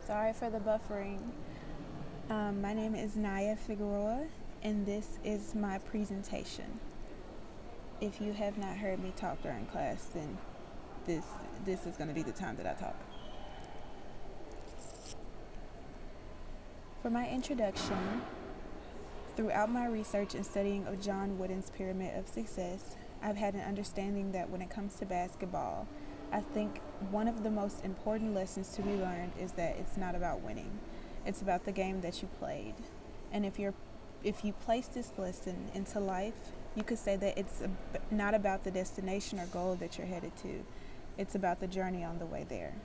Sorry for the buffering. My name is Naya Figueroa, and this is my presentation. If you have not heard me talk during class, then this is going to be the time that I talk. For my introduction, throughout my research and studying of John Wooden's Pyramid of Success, I've had an understanding that when it comes to basketball, I think one of the most important lessons to be learned is that it's not about winning. It's about the game that you played. And if you place this lesson into life, you could say that it's not about the destination or goal that you're headed to. It's about the journey on the way there.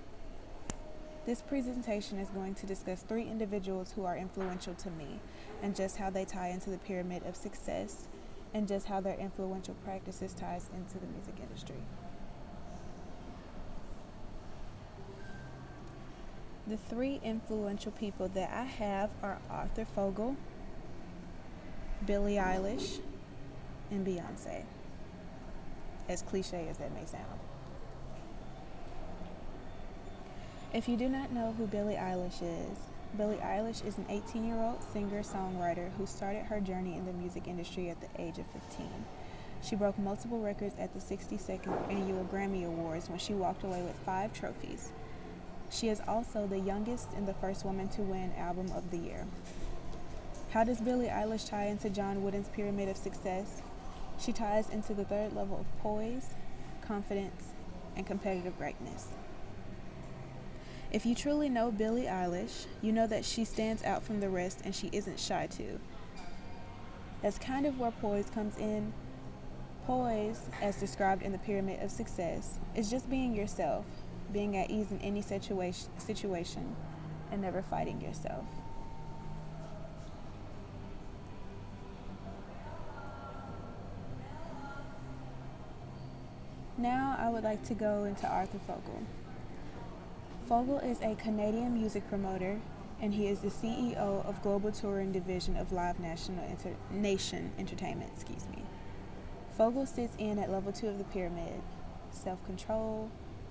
This presentation is going to discuss 3 individuals who are influential to me and just how they tie into the pyramid of success and just how their influential practices ties into the music industry. The 3 influential people that I have are Arthur Fogle, Billie Eilish, and Beyonce, as cliche as that may sound. If you do not know who Billie Eilish is an 18-year-old singer-songwriter who started her journey in the music industry at the age of 15. She broke multiple records at the 62nd Annual Grammy Awards when she walked away with 5 trophies. She is also the youngest and the first woman to win Album of the Year. How does Billie Eilish tie into John Wooden's Pyramid of Success? She ties into the 3rd level of poise, confidence, and competitive greatness. If you truly know Billie Eilish, you know that she stands out from the rest and she isn't shy too. That's kind of where poise comes in. Poise, as described in the Pyramid of Success, is just being yourself, being at ease in any situation, and never fighting yourself. Now I would like to go into Arthur Fogle. Fogle is a Canadian music promoter, and he is the CEO of Global Touring Division of Live Nation Entertainment. Fogle sits in at level 2 of the pyramid: self-control,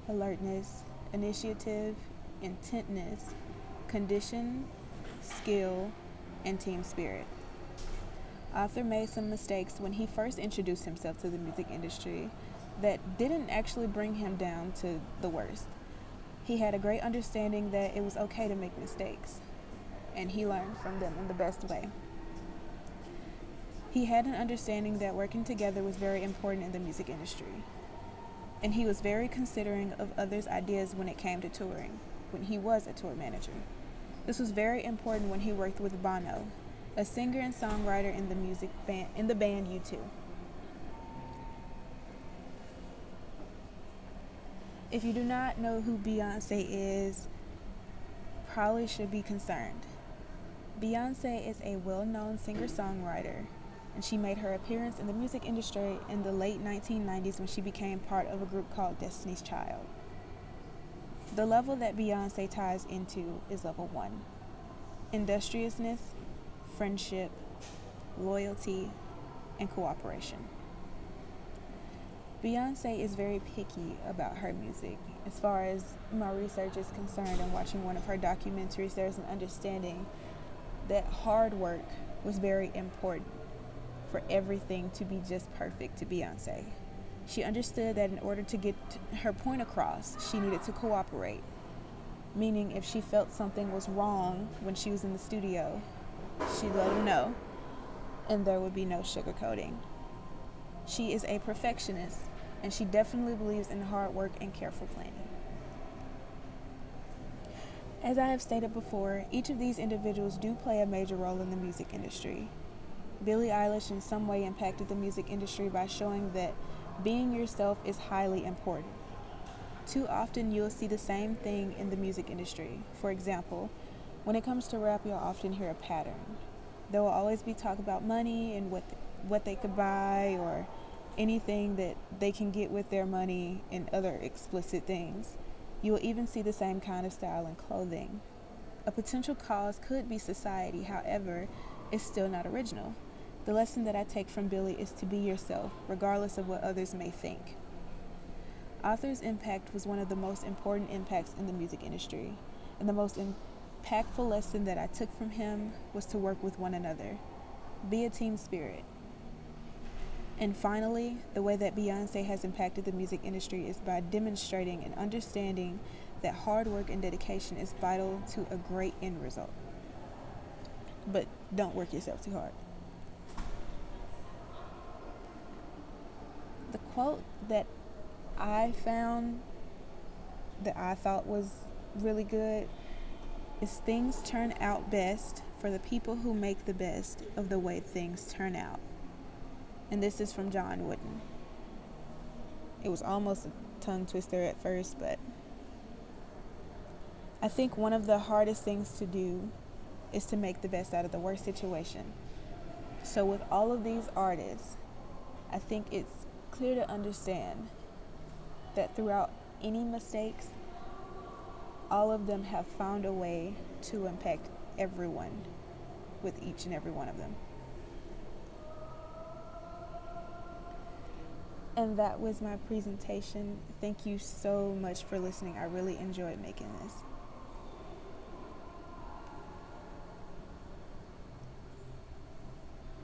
alertness, initiative, intentness, condition, skill, and team spirit. Arthur made some mistakes when he first introduced himself to the music industry that didn't actually bring him down to the worst. He had a great understanding that it was okay to make mistakes, and he learned from them in the best way. He had an understanding that working together was very important in the music industry, and he was very considerate of others' ideas when it came to touring, when he was a tour manager. This was very important when he worked with Bono, a singer and songwriter in the band U2. If you do not know who Beyonce is, probably should be concerned. Beyonce is a well-known singer-songwriter, and she made her appearance in the music industry in the late 1990s when she became part of a group called Destiny's Child. The level that Beyonce ties into is level 1: industriousness, friendship, loyalty, and cooperation. Beyonce is very picky about her music. As far as my research is concerned and watching one of her documentaries, there's an understanding that hard work was very important for everything to be just perfect to Beyonce. She understood that in order to get her point across, she needed to cooperate, meaning if she felt something was wrong when she was in the studio, she'd let him know, and there would be no sugarcoating. She is a perfectionist, and she definitely believes in hard work and careful planning. As I have stated before, each of these individuals do play a major role in the music industry. Billie Eilish in some way impacted the music industry by showing that being yourself is highly important. Too often you'll see the same thing in the music industry. For example, when it comes to rap, you'll often hear a pattern. There will always be talk about money and what they could buy or anything that they can get with their money and other explicit things. You will even see the same kind of style in clothing. A potential cause could be society, however, it's still not original. The lesson that I take from Billie is to be yourself, regardless of what others may think. Arthur's impact was one of the most important impacts in the music industry, and the most impactful lesson that I took from him was to work with one another, be a team spirit. And finally, the way that Beyonce has impacted the music industry is by demonstrating and understanding that hard work and dedication is vital to a great end result. But don't work yourself too hard. The quote that I found that I thought was really good is, "Things turn out best for the people who make the best of the way things turn out." And this is from John Wooden. It was almost a tongue twister at first, but I think one of the hardest things to do is to make the best out of the worst situation. So with all of these artists, I think it's clear to understand that throughout any mistakes, all of them have found a way to impact everyone with each and every one of them. And that was my presentation. Thank you so much for listening. I really enjoyed making this.